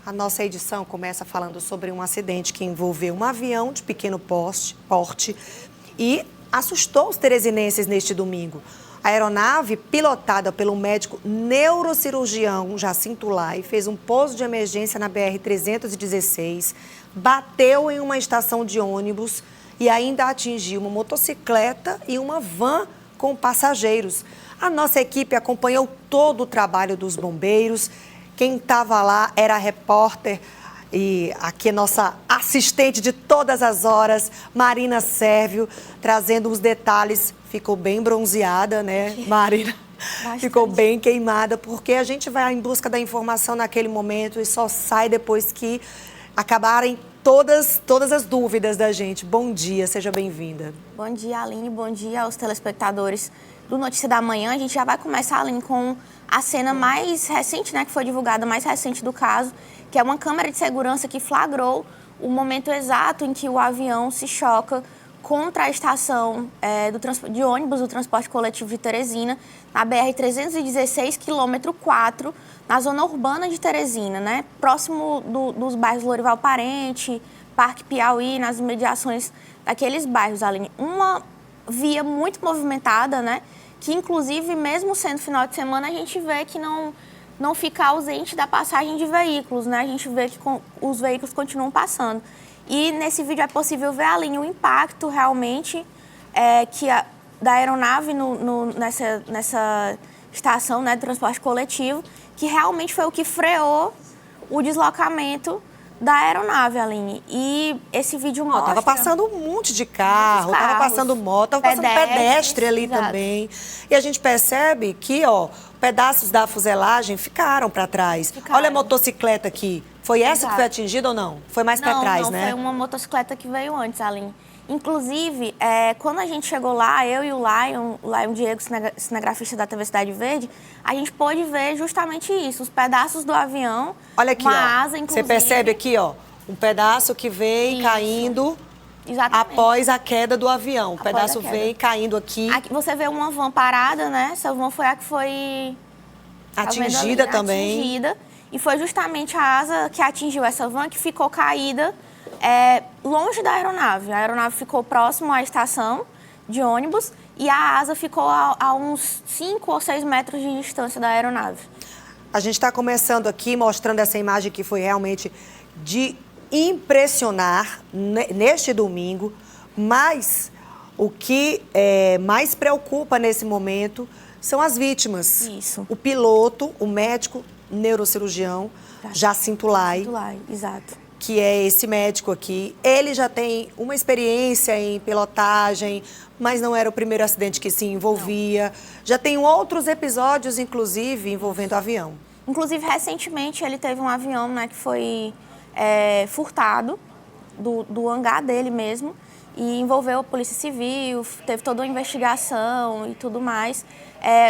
A nossa edição começa falando sobre um acidente que envolveu um avião de pequeno porte e assustou os teresinenses neste domingo. A aeronave, pilotada pelo médico neurocirurgião Jacinto Lai, fez um pouso de emergência na BR-316, bateu em uma estação de ônibus e ainda atingiu uma motocicleta e uma van com passageiros. A nossa equipe acompanhou todo o trabalho dos bombeiros. Quem estava lá era a repórter e aqui nossa assistente de todas as horas, Marina Sérvio, trazendo os detalhes. Ficou bem bronzeada, né, Marina? Bastante. Ficou bem queimada, porque a gente vai em busca da informação naquele momento e só sai depois que acabarem todas as dúvidas da gente. Bom dia, seja bem-vinda. Bom dia, Aline. Bom dia aos telespectadores do Notícia da Manhã. A gente já vai começar, Aline, com a cena mais recente, né, que foi divulgada, mais recente do caso, que é uma câmera de segurança que flagrou o momento exato em que o avião se choca contra a estação de ônibus do transporte coletivo de Teresina, na BR-316, quilômetro 4, na zona urbana de Teresina, né? Próximo dos bairros Lorival Parente, Parque Piauí, nas imediações daqueles bairros, Aline. Uma via muito movimentada, né? Que, inclusive, mesmo sendo final de semana, a gente vê que não fica ausente da passagem de veículos, né? A gente vê que os veículos continuam passando. E nesse vídeo é possível ver, Aline, o impacto realmente da aeronave nessa estação, né, de transporte coletivo, que realmente foi o que freou o deslocamento da aeronave, Aline. E esse vídeo mostra... Tava passando um monte de carro, tava passando moto, tava passando pedestre ali também. E a gente percebe que, pedaços da fuselagem ficaram para trás. Olha a motocicleta aqui. Foi essa que foi atingida ou não? Foi mais para trás, não, né? Foi uma motocicleta que veio antes, Aline. Inclusive, quando a gente chegou lá, eu e o Lion Diego, cinegrafista da TV Cidade Verde, a gente pôde ver justamente isso, os pedaços do avião. Olha aqui, uma asa, inclusive. Você percebe aqui, um pedaço que vem caindo após a queda do avião. O pedaço vem caindo aqui. Aqui você vê uma van parada, né? Essa van foi a que foi... Atingida também. Atingida. E foi justamente a asa que atingiu essa van que ficou caída longe da aeronave. A aeronave ficou próximo à estação de ônibus e a asa ficou a uns 5 ou 6 metros de distância da aeronave. A gente está começando aqui mostrando essa imagem que foi realmente de impressionar neste domingo, mas o que mais preocupa nesse momento são as vítimas. Isso. O piloto, o médico neurocirurgião Jacinto Lai, exato. Que é esse médico aqui. Ele já tem uma experiência em pilotagem, mas não era o primeiro acidente que se envolvia. Não. Já tem outros episódios, inclusive, envolvendo avião. Inclusive, recentemente, ele teve um avião, né, que foi furtado do hangar dele mesmo e envolveu a Polícia Civil, teve toda uma investigação e tudo mais.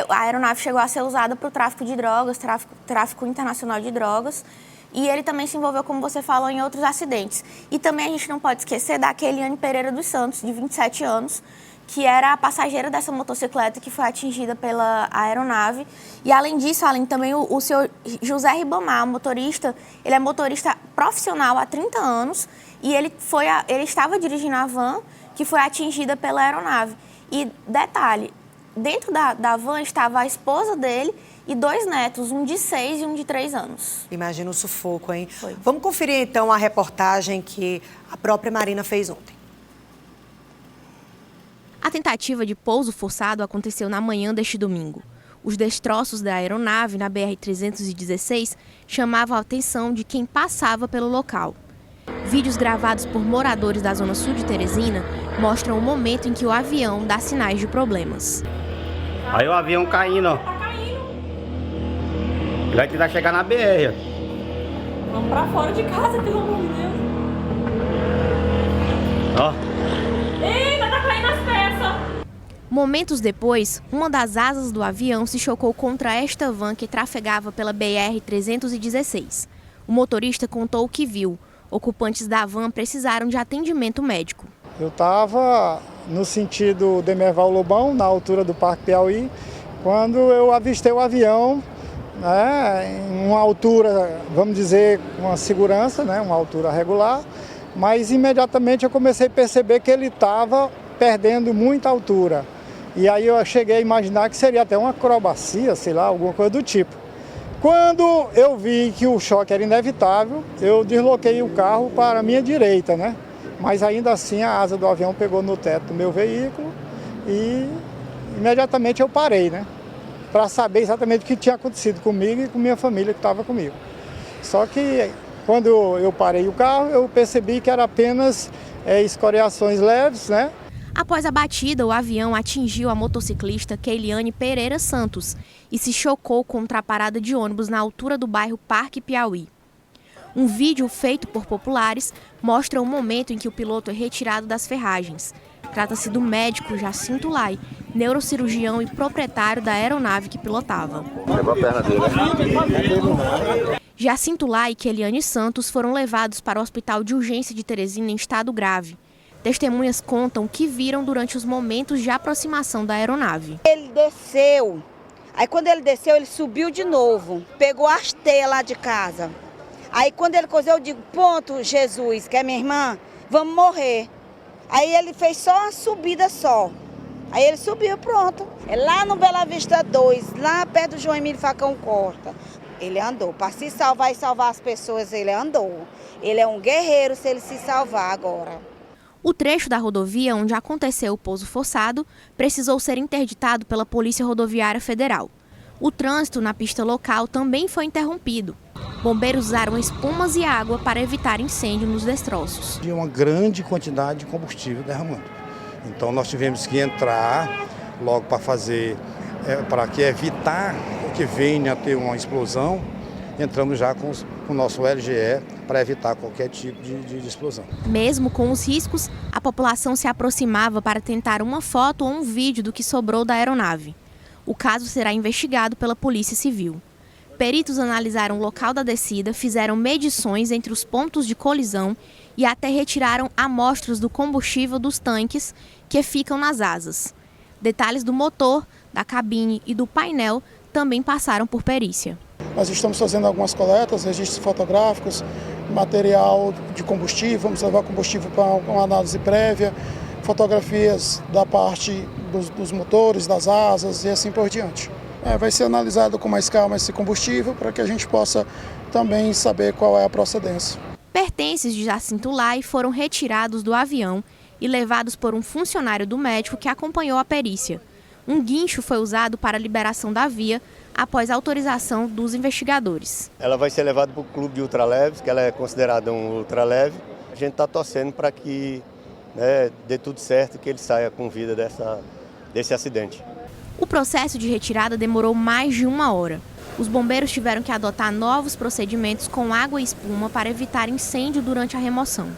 A aeronave chegou a ser usada para o tráfico de drogas, tráfico internacional de drogas. E ele também se envolveu, como você falou, em outros acidentes. E também a gente não pode esquecer da Keliane Pereira dos Santos, de 27 anos, que era a passageira dessa motocicleta que foi atingida pela aeronave. E, além disso, Aline, também o senhor José Ribamar, motorista, ele é motorista profissional há 30 anos e ele estava dirigindo a van que foi atingida pela aeronave. E, detalhe, dentro da van estava a esposa dele e 2 netos, um de 6 e um de 3 anos. Imagina o sufoco, hein? Foi. Vamos conferir, então, a reportagem que a própria Marina fez ontem. A tentativa de pouso forçado aconteceu na manhã deste domingo. Os destroços da aeronave na BR-316 chamavam a atenção de quem passava pelo local. Vídeos gravados por moradores da zona sul de Teresina mostram o momento em que o avião dá sinais de problemas. Aí o avião caindo, ó. Ele vai tentar chegar na BR. Vamos pra fora de casa, pelo amor de Deus. Ó. Eita, tá caindo as peças. Momentos depois, uma das asas do avião se chocou contra esta van que trafegava pela BR-316. O motorista contou o que viu. Ocupantes da van precisaram de atendimento médico. Eu estava no sentido Demerval Lobão, na altura do Parque Piauí, quando eu avistei o avião né, em uma altura, vamos dizer, uma segurança, né, uma altura regular, mas imediatamente eu comecei a perceber que ele estava perdendo muita altura. E aí eu cheguei a imaginar que seria até uma acrobacia, sei lá, alguma coisa do tipo. Quando eu vi que o choque era inevitável, eu desloquei o carro para a minha direita, né? Mas ainda assim a asa do avião pegou no teto do meu veículo e imediatamente eu parei, né? Para saber exatamente o que tinha acontecido comigo e com minha família que estava comigo. Só que quando eu parei o carro, eu percebi que era apenas escoriações leves, né? Após a batida, o avião atingiu a motociclista Keiliane Pereira Santos e se chocou contra a parada de ônibus na altura do bairro Parque Piauí. Um vídeo feito por populares mostra o momento em que o piloto é retirado das ferragens. Trata-se do médico Jacinto Lai, neurocirurgião e proprietário da aeronave que pilotava. Levou a perna dele. Jacinto Lai e Keiliane Santos foram levados para o Hospital de Urgência de Teresina em estado grave. Testemunhas contam o que viram durante os momentos de aproximação da aeronave. Ele desceu, aí quando ele desceu, ele subiu de novo, pegou as teias lá de casa. Aí quando ele coisou, eu digo, ponto, Jesus, que é minha irmã, vamos morrer. Aí ele fez só uma subida só. Aí ele subiu, pronto. É lá no Bela Vista 2, lá perto do João Emílio Facão Costa. Ele andou, para se salvar e salvar as pessoas, ele andou. Ele é um guerreiro se ele se salvar agora. O trecho da rodovia onde aconteceu o pouso forçado precisou ser interditado pela Polícia Rodoviária Federal. O trânsito na pista local também foi interrompido. Bombeiros usaram espumas e água para evitar incêndio nos destroços. Tinha uma grande quantidade de combustível derramando. Então nós tivemos que entrar logo para fazer, para que evitar que venha a ter uma explosão. Entramos já com o nosso LGE para evitar qualquer tipo de explosão. Mesmo com os riscos, a população se aproximava para tentar uma foto ou um vídeo do que sobrou da aeronave. O caso será investigado pela Polícia Civil. Peritos analisaram o local da descida, fizeram medições entre os pontos de colisão e até retiraram amostras do combustível dos tanques que ficam nas asas. Detalhes do motor, da cabine e do painel também passaram por perícia. Nós estamos fazendo algumas coletas, registros fotográficos, material de combustível, vamos levar combustível para uma análise prévia, fotografias da parte dos motores, das asas e assim por diante. Vai ser analisado com mais calma esse combustível para que a gente possa também saber qual é a procedência. Pertences de Jacinto Lai foram retirados do avião e levados por um funcionário do médico que acompanhou a perícia. Um guincho foi usado para a liberação da via após a autorização dos investigadores. Ela vai ser levada para o clube de ultraleves, que ela é considerada um ultraleve. A gente está torcendo para que dê tudo certo e que ele saia com vida desse acidente. O processo de retirada demorou mais de 1 hora. Os bombeiros tiveram que adotar novos procedimentos com água e espuma para evitar incêndio durante a remoção.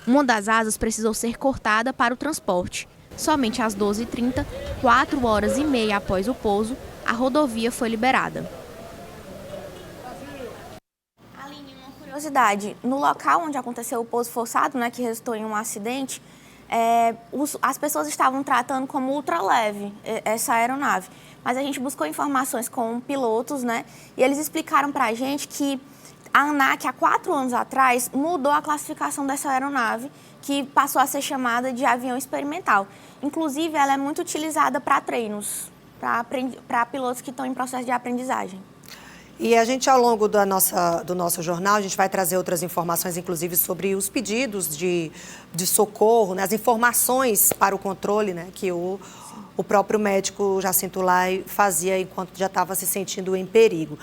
Uma das asas precisou ser cortada para o transporte. Somente às 12h30, 4 horas e meia após o pouso, a rodovia foi liberada. Aline, uma curiosidade. No local onde aconteceu o pouso forçado, que resultou em um acidente, as pessoas estavam tratando como ultraleve essa aeronave. Mas a gente buscou informações com pilotos, e eles explicaram para a gente que a ANAC, há 4 anos atrás, mudou a classificação dessa aeronave, que passou a ser chamada de avião experimental. Inclusive, ela é muito utilizada para treinos, para pilotos que estão em processo de aprendizagem. E a gente, ao longo do nosso jornal, a gente vai trazer outras informações, inclusive, sobre os pedidos de socorro, as informações para o controle, que o próprio médico Jacinto Lai fazia enquanto já estava se sentindo em perigo.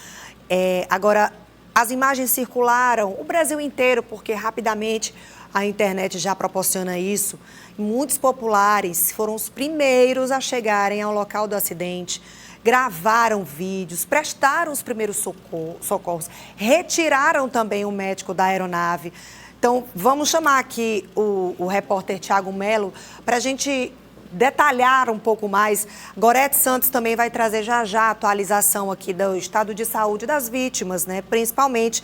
Agora, as imagens circularam o Brasil inteiro, porque rapidamente a internet já proporciona isso. Muitos populares foram os primeiros a chegarem ao local do acidente, gravaram vídeos, prestaram os primeiros socorros, retiraram também o médico da aeronave. Então, vamos chamar aqui o repórter Tiago Melo para a gente detalhar um pouco mais. Gorete Santos também vai trazer já a atualização aqui do estado de saúde das vítimas, principalmente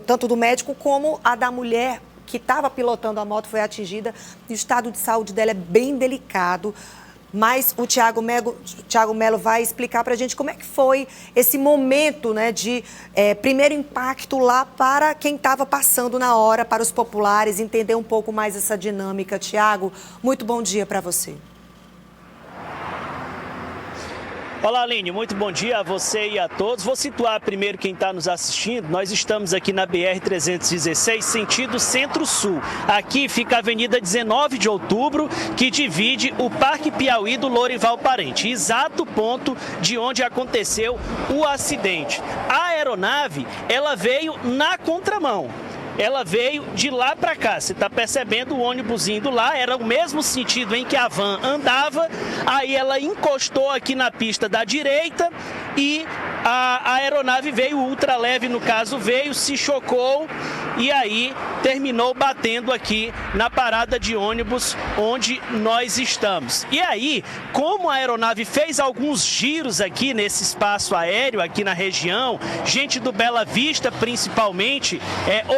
tanto do médico como a da mulher que estava pilotando a moto, foi atingida. O estado de saúde dela é bem delicado. mas o Thiago Melo vai explicar para a gente como é que foi esse momento, né, de primeiro impacto lá para quem estava passando na hora, para os populares, entender um pouco mais essa dinâmica. Thiago, muito bom dia para você. Olá, Aline, muito bom dia a você e a todos. Vou situar primeiro quem está nos assistindo. Nós estamos aqui na BR-316, sentido Centro-Sul. Aqui fica a Avenida 19 de Outubro, que divide o Parque Piauí do Lourival Parente, exato ponto de onde aconteceu o acidente. A aeronave, ela veio na contramão. Ela veio de lá para cá, você está percebendo o ônibus indo lá, era o mesmo sentido em que a van andava, aí ela encostou aqui na pista da direita e a aeronave veio, o ultraleve no caso veio, se chocou e aí terminou batendo aqui na parada de ônibus onde nós estamos. E aí, como a aeronave fez alguns giros aqui nesse espaço aéreo, aqui na região, gente do Bela Vista principalmente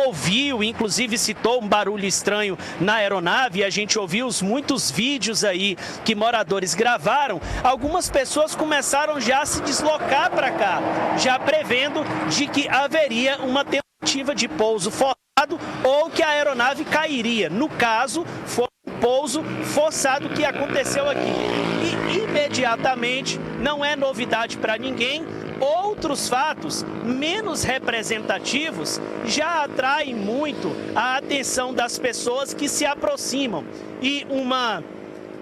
ouviu, inclusive citou um barulho estranho na aeronave, e a gente ouviu muitos vídeos aí que moradores gravaram, algumas pessoas começaram já a se deslocar para cá, já prevendo de que haveria uma tentativa de pouso forçado ou que a aeronave cairia. No caso, foi um pouso forçado que aconteceu aqui. E imediatamente, não é novidade para ninguém, outros fatos menos representativos já atraem muito a atenção das pessoas que se aproximam. E uma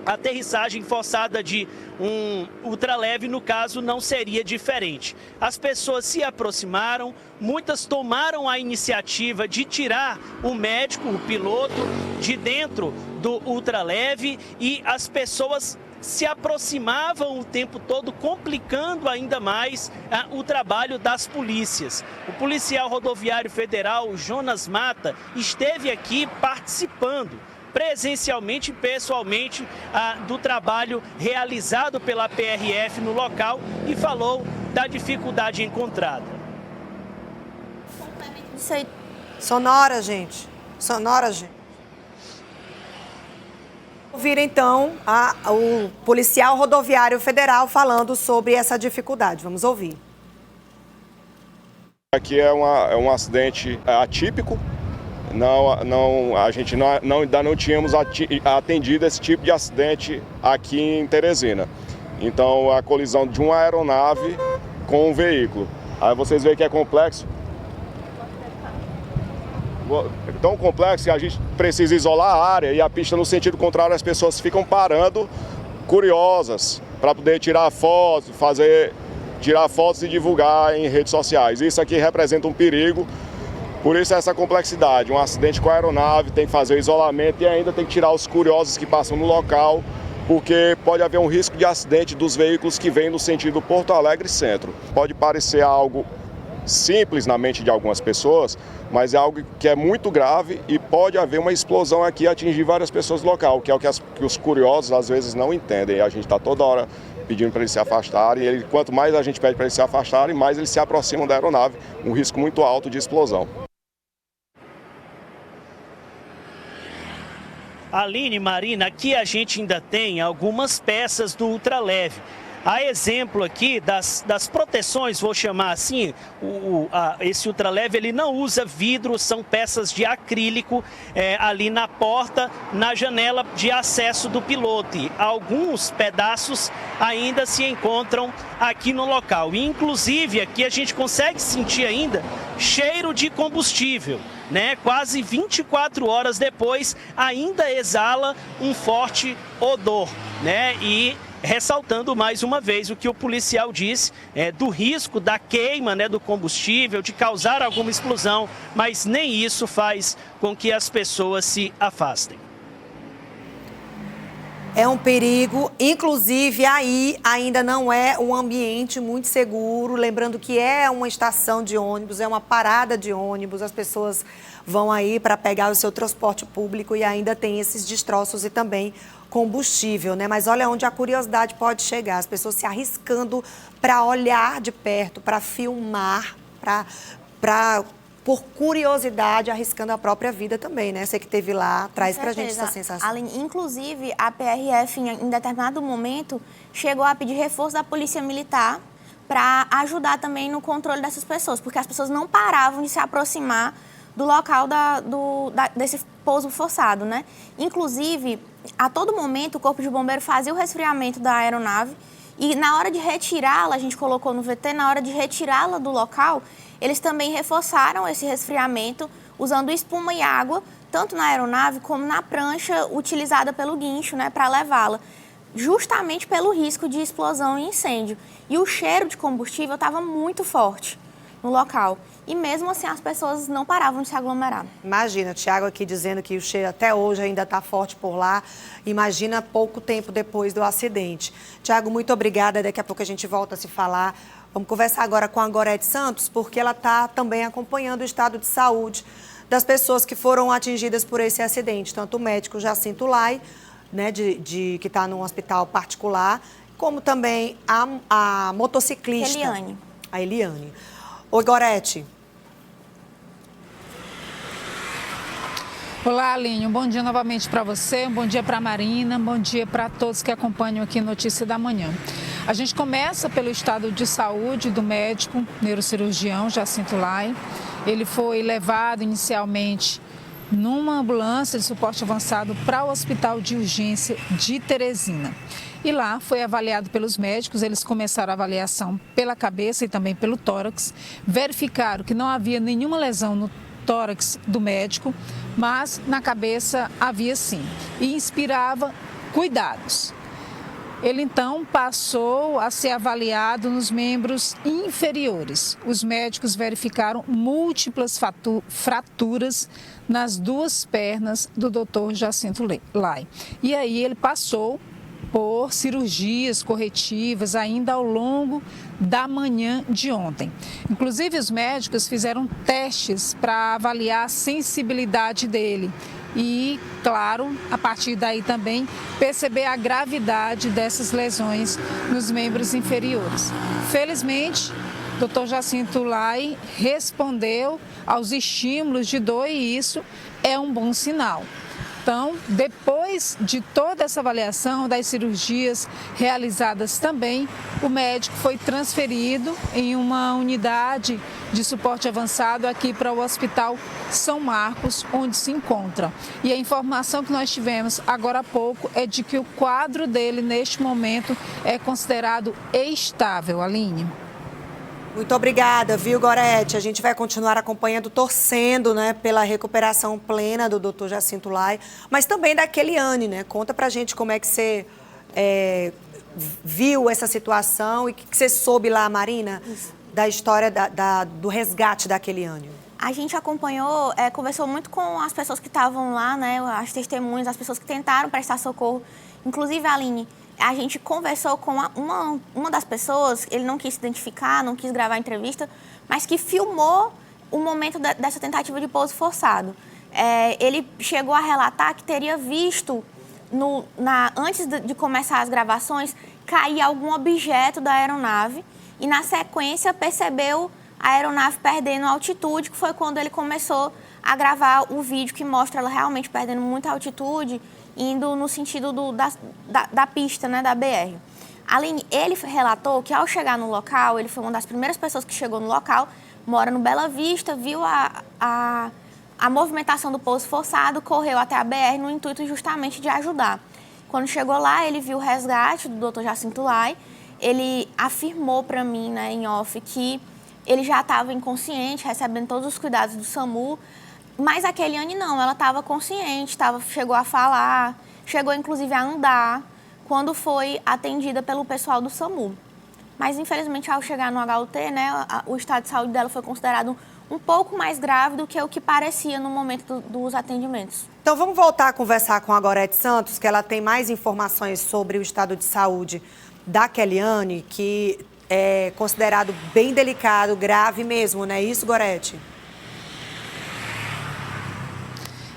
aterrissagem forçada de um ultraleve, no caso, não seria diferente. As pessoas se aproximaram, muitas tomaram a iniciativa de tirar o médico, o piloto, de dentro do ultraleve e as pessoas se aproximavam o tempo todo, complicando ainda mais o trabalho das polícias. O policial rodoviário federal, Jonas Mata, esteve aqui participando presencialmente e pessoalmente do trabalho realizado pela PRF no local e falou da dificuldade encontrada. Sonora, gente. Ouvir então o policial rodoviário federal falando sobre essa dificuldade. Vamos ouvir. Aqui é um acidente atípico. A gente ainda não tínhamos atendido esse tipo de acidente aqui em Teresina. Então, a colisão de uma aeronave com um veículo. Aí vocês veem que é complexo. Tão complexo que a gente precisa isolar a área e a pista no sentido contrário, as pessoas ficam parando, curiosas, para poder tirar fotos e divulgar em redes sociais. Isso aqui representa um perigo. Por isso essa complexidade, um acidente com a aeronave, tem que fazer o isolamento e ainda tem que tirar os curiosos que passam no local, porque pode haver um risco de acidente dos veículos que vêm no sentido Porto Alegre Centro. Pode parecer algo simples na mente de algumas pessoas, mas é algo que é muito grave e pode haver uma explosão aqui e atingir várias pessoas no local, que é o que os curiosos às vezes não entendem. A gente está toda hora pedindo para eles se afastarem e quanto mais a gente pede para eles se afastarem, mais eles se aproximam da aeronave, um risco muito alto de explosão. Aline, Marina, aqui a gente ainda tem algumas peças do ultraleve. A exemplo aqui das proteções, vou chamar assim, esse ultraleve ele não usa vidro, são peças de acrílico ali na porta, na janela de acesso do piloto. E alguns pedaços ainda se encontram aqui no local. E, inclusive, aqui a gente consegue sentir ainda cheiro de combustível. Quase 24 horas depois, ainda exala um forte odor, E ressaltando mais uma vez o que o policial disse, do risco da queima, do combustível, de causar alguma explosão, mas nem isso faz com que as pessoas se afastem. É um perigo, inclusive aí ainda não é um ambiente muito seguro, lembrando que é uma estação de ônibus, é uma parada de ônibus, as pessoas vão aí para pegar o seu transporte público e ainda tem esses destroços e também combustível, Mas olha onde a curiosidade pode chegar, as pessoas se arriscando para olhar de perto, para filmar, para por curiosidade, arriscando a própria vida também, né? Você que esteve lá, traz pra gente essa sensação. Aline, inclusive, a PRF, em determinado momento, chegou a pedir reforço da Polícia Militar para ajudar também no controle dessas pessoas, porque as pessoas não paravam de se aproximar do local desse pouso forçado, né? Inclusive, a todo momento, o Corpo de Bombeiro fazia o resfriamento da aeronave e na hora de retirá-la, a gente colocou no VT, na hora de retirá-la do local, eles também reforçaram esse resfriamento usando espuma e água, tanto na aeronave como na prancha utilizada pelo guincho, né, para levá-la, justamente pelo risco de explosão e incêndio. E o cheiro de combustível estava muito forte no local. E mesmo assim as pessoas não paravam de se aglomerar. Imagina, Tiago aqui dizendo que o cheiro até hoje ainda está forte por lá. Imagina pouco tempo depois do acidente. Tiago, muito obrigada. Daqui a pouco a gente volta a se falar. Vamos conversar agora com a Gorete Santos, porque ela está também acompanhando o estado de saúde das pessoas que foram atingidas por esse acidente. Tanto o médico Jacinto Lai, né, que está num hospital particular, como também a motociclista. Eliane. A Eliane. Oi, Gorete. Olá, Aline. Um bom dia novamente para você, um bom dia para a Marina, um bom dia para todos que acompanham aqui Notícia da Manhã. A gente começa pelo estado de saúde do médico neurocirurgião Jacinto Lai. Ele foi levado inicialmente numa ambulância de suporte avançado para o Hospital de Urgência de Teresina. E lá foi avaliado pelos médicos, eles começaram a avaliação pela cabeça e também pelo tórax, verificaram que não havia nenhuma lesão no tórax do médico, mas na cabeça havia sim, e inspirava cuidados. Ele então passou a ser avaliado nos membros inferiores. Os médicos verificaram múltiplas fraturas nas duas pernas do Dr. Jacinto Lai. E aí ele passou por cirurgias corretivas ainda ao longo da manhã de ontem. Inclusive, os médicos fizeram testes para avaliar a sensibilidade dele e, claro, a partir daí também perceber a gravidade dessas lesões nos membros inferiores. Felizmente, o Dr. Jacinto Lai respondeu aos estímulos de dor e isso é um bom sinal. Então, depois de toda essa avaliação das cirurgias realizadas também, o médico foi transferido em uma unidade de suporte avançado aqui para o Hospital São Marcos, onde se encontra. E a informação que nós tivemos agora há pouco é de que o quadro dele, neste momento, é considerado estável, Aline. Muito obrigada, viu, Gorete? A gente vai continuar acompanhando, torcendo, né, pela recuperação plena do Dr. Jacinto Lai, mas também da Eliane, né? Conta pra gente como é que você viu essa situação e o que você soube lá, Marina, da história do resgate da Eliane. A gente acompanhou, conversou muito com as pessoas que estavam lá, né, as testemunhas, as pessoas que tentaram prestar socorro, inclusive a Aline. A gente conversou com uma das pessoas, ele não quis se identificar, não quis gravar a entrevista, mas que filmou o momento dessa tentativa de pouso forçado. Ele chegou a relatar que teria visto, antes de começar as gravações, cair algum objeto da aeronave e, na sequência, percebeu a aeronave perdendo altitude, que foi quando ele começou a gravar o vídeo que mostra ela realmente perdendo muita altitude, indo no sentido da pista, né, da BR. Aline, ele relatou que ao chegar no local, ele foi uma das primeiras pessoas que chegou no local, mora no Bela Vista, viu a movimentação do pouso forçado, correu até a BR no intuito justamente de ajudar. Quando chegou lá, ele viu o resgate do Dr. Jacinto Lai, ele afirmou para mim, né, em off, que ele já estava inconsciente, recebendo todos os cuidados do SAMU, mas a Eliane não, ela estava consciente, chegou a falar, chegou inclusive a andar, quando foi atendida pelo pessoal do SAMU. Mas infelizmente ao chegar no HUT, né, o estado de saúde dela foi considerado um pouco mais grave do que o que parecia no momento dos atendimentos. Então vamos voltar a conversar com a Gorete Santos, que ela tem mais informações sobre o estado de saúde da Eliane, que é considerado bem delicado, grave mesmo, não é isso, Gorete?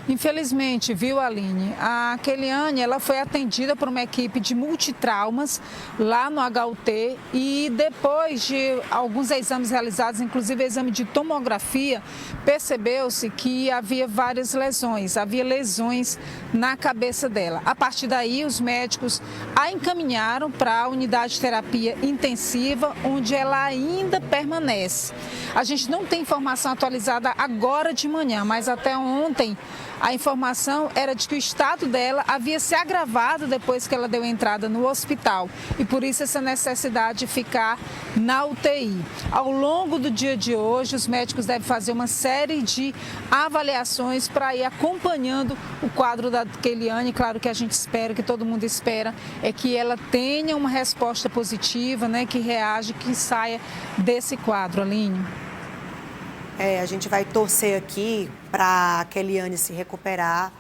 Infelizmente, viu, Aline, a Keliane, ela foi atendida por uma equipe de multitraumas lá no HUT e depois de alguns exames realizados, inclusive exame de tomografia, percebeu-se que havia várias lesões, havia lesões na cabeça dela. A partir daí, os médicos a encaminharam para a unidade de terapia intensiva, onde ela ainda permanece. A gente não tem informação atualizada agora de manhã, mas até ontem a informação era de que o estado dela havia se agravado depois que ela deu entrada no hospital e por isso essa necessidade de ficar na UTI. Ao longo do dia de hoje, os médicos devem fazer uma série de avaliações para ir acompanhando o quadro da Keliane. Claro que a gente espera, que todo mundo espera, é que ela tenha uma resposta positiva, né, que reaja, que saia desse quadro, Aline. A gente vai torcer aqui para a Keliane se recuperar,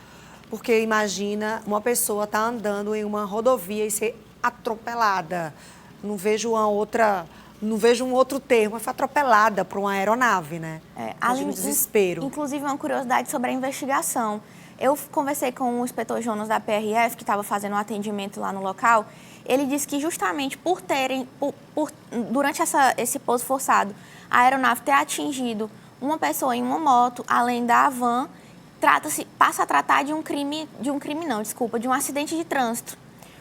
porque imagina uma pessoa estar andando em uma rodovia e ser atropelada. Não vejo um outro termo, foi atropelada por uma aeronave, né? Além do desespero. Inclusive, uma curiosidade sobre a investigação. Eu conversei com o inspetor Jonas da PRF, que estava fazendo um atendimento lá no local. Ele disse que justamente durante esse pouso forçado, a aeronave ter atingido uma pessoa em uma moto, além da van, passa a tratar de um acidente de trânsito.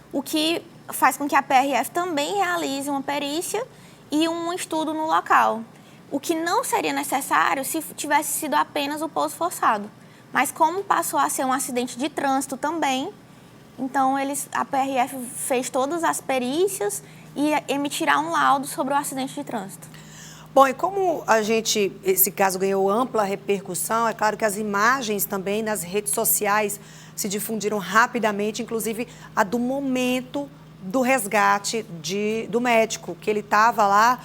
O que faz com que a PRF também realize uma perícia e um estudo no local. O que não seria necessário se tivesse sido apenas o pouso forçado. Mas como passou a ser um acidente de trânsito também, então a PRF fez todas as perícias e emitirá um laudo sobre o acidente de trânsito. Bom, e como esse caso ganhou ampla repercussão, é claro que as imagens também nas redes sociais se difundiram rapidamente, inclusive a do momento do resgate do médico, que ele estava lá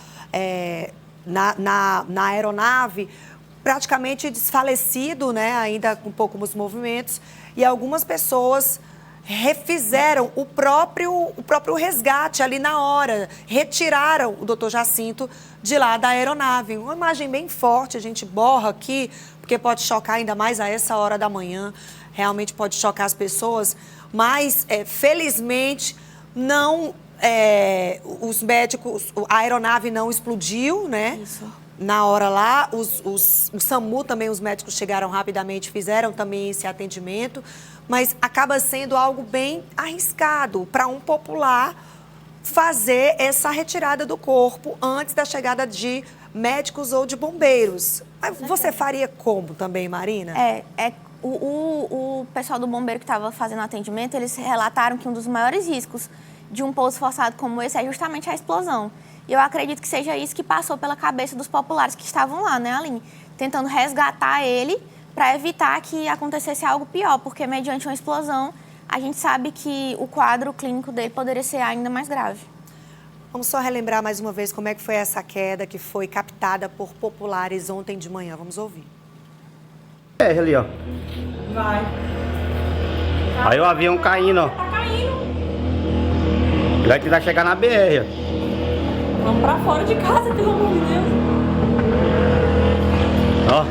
na aeronave, praticamente desfalecido, né, ainda com poucos movimentos, e algumas pessoas refizeram o próprio resgate ali na hora, retiraram o doutor Jacinto de lá da aeronave. Uma imagem bem forte, a gente borra aqui, porque pode chocar ainda mais a essa hora da manhã, realmente pode chocar as pessoas, mas felizmente não, os médicos, a aeronave não explodiu, né? Isso. Na hora lá, o SAMU também, os médicos chegaram rapidamente, fizeram também esse atendimento, mas acaba sendo algo bem arriscado para um popular fazer essa retirada do corpo antes da chegada de médicos ou de bombeiros. Você faria como também, Marina? O pessoal do bombeiro que estava fazendo atendimento, eles relataram que um dos maiores riscos de um pouso forçado como esse é justamente a explosão. E eu acredito que seja isso que passou pela cabeça dos populares que estavam lá, né, Aline? Tentando resgatar ele para evitar que acontecesse algo pior, porque mediante uma explosão, a gente sabe que o quadro clínico dele poderia ser ainda mais grave. Vamos só relembrar mais uma vez como é que foi essa queda que foi captada por populares ontem de manhã. Vamos ouvir. Ali, ó. Vai. Aí o avião caindo, ó. Tá caindo. Vai tentar chegar na BR, ó. Vamos pra fora de casa, pelo amor de Deus. Ó.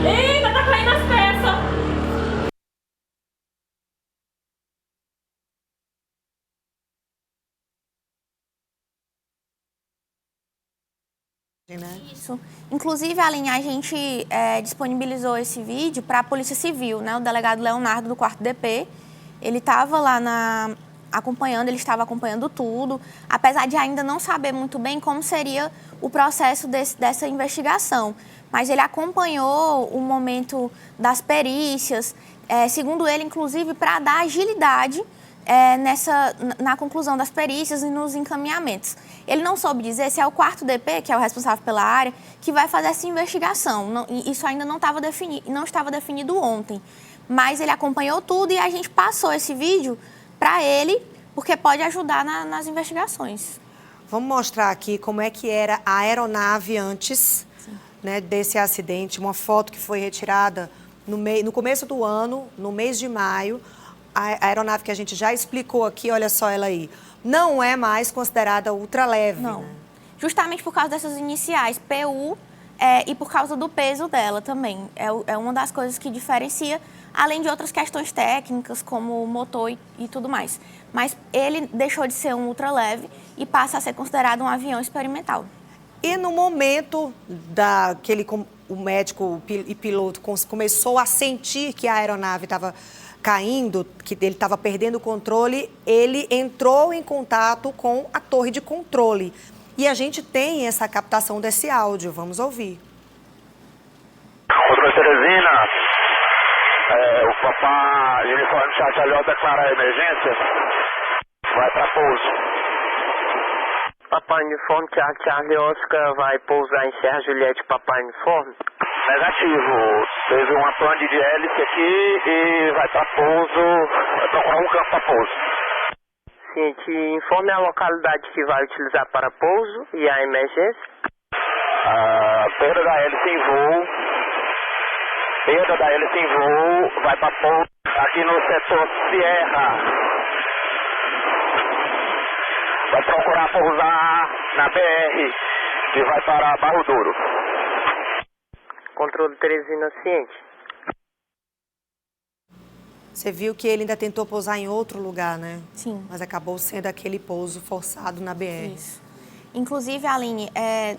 Eita, tá caindo as peças. Isso. Inclusive, Aline, a gente disponibilizou esse vídeo para a Polícia Civil, né? O delegado Leonardo, do 4º DP, ele estava lá ele estava acompanhando tudo, apesar de ainda não saber muito bem como seria o processo dessa investigação. Mas ele acompanhou o momento das perícias, segundo ele, inclusive, para dar agilidade na conclusão das perícias e nos encaminhamentos. Ele não soube dizer se é o 4º DP, que é o responsável pela área, que vai fazer essa investigação. Isso ainda não estava definido ontem. Mas ele acompanhou tudo e a gente passou esse vídeo para ele, porque pode ajudar nas investigações. Vamos mostrar aqui como é que era a aeronave antes, né, desse acidente. Uma foto que foi retirada no começo do ano, no mês de maio. A aeronave que a gente já explicou aqui, olha só ela aí, não é mais considerada ultraleve. Não. Né? Justamente por causa dessas iniciais, PU, e por causa do peso dela também. É uma das coisas que diferencia, além de outras questões técnicas, como o motor e tudo mais. Mas ele deixou de ser um ultraleve e passa a ser considerado um avião experimental. E no momento o médico e piloto começou a sentir que a aeronave estava caindo, que ele estava perdendo o controle, ele entrou em contato com a torre de controle. E a gente tem essa captação desse áudio. Vamos ouvir. Outra Teresina, o Papá Uniforme Charlie declara a emergência. Vai para pouso. Papai Uniforme Charlie Oscar vai pousar em Serra Juliette, Papai Uniforme. Negativo. Teve uma pane de hélice aqui e vai para pouso. Vai procurar um campo para pouso. Ciente, informe a localidade que vai utilizar para pouso e a emergência. Perda da hélice em voo. Perda da hélice em voo. Vai para pouso aqui no setor Sierra. Vai procurar pousar na BR e vai para Barro Duro. Controle Teresina ciente. Você viu que ele ainda tentou pousar em outro lugar, né? Sim. Mas acabou sendo aquele pouso forçado na BR. Isso. Inclusive, Aline,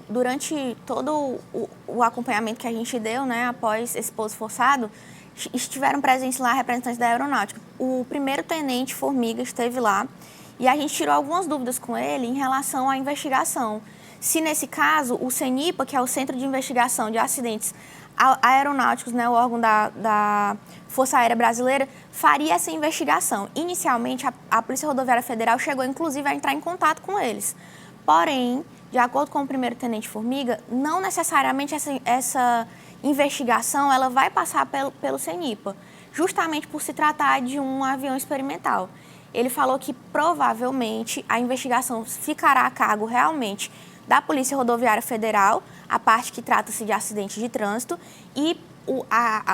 durante todo o acompanhamento que a gente deu, né, após esse pouso forçado, estiveram presentes lá representantes da aeronáutica. O primeiro tenente Formiga esteve lá e a gente tirou algumas dúvidas com ele em relação à investigação. Se, nesse caso, o CENIPA, que é o Centro de Investigação de Acidentes Aeronáuticos, né, o órgão da Força Aérea Brasileira, faria essa investigação. Inicialmente, a Polícia Rodoviária Federal chegou, inclusive, a entrar em contato com eles. Porém, de acordo com o primeiro-tenente Formiga, não necessariamente essa investigação ela vai passar pelo CENIPA, justamente por se tratar de um avião experimental. Ele falou que, provavelmente, a investigação ficará a cargo realmente da Polícia Rodoviária Federal, a parte que trata-se de acidente de trânsito, e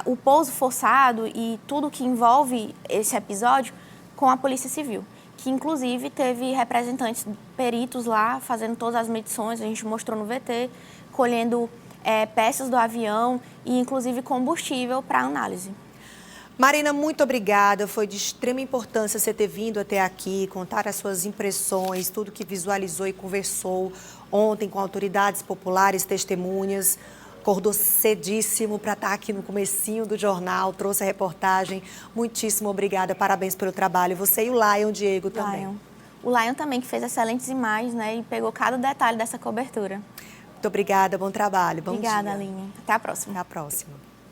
o pouso forçado e tudo que envolve esse episódio com a Polícia Civil, que inclusive teve representantes peritos lá fazendo todas as medições, a gente mostrou no VT, colhendo peças do avião e inclusive combustível para análise. Marina, muito obrigada. Foi de extrema importância você ter vindo até aqui, contar as suas impressões, tudo que visualizou e conversou ontem com autoridades populares, testemunhas. Acordou cedíssimo para estar aqui no comecinho do jornal, trouxe a reportagem. Muitíssimo obrigada, parabéns pelo trabalho. Você e o Lion, Diego, também. O Lion também, que fez excelentes imagens, né, e pegou cada detalhe dessa cobertura. Muito obrigada, bom trabalho, bom dia. Obrigada, Aline. Até a próxima. Até a próxima.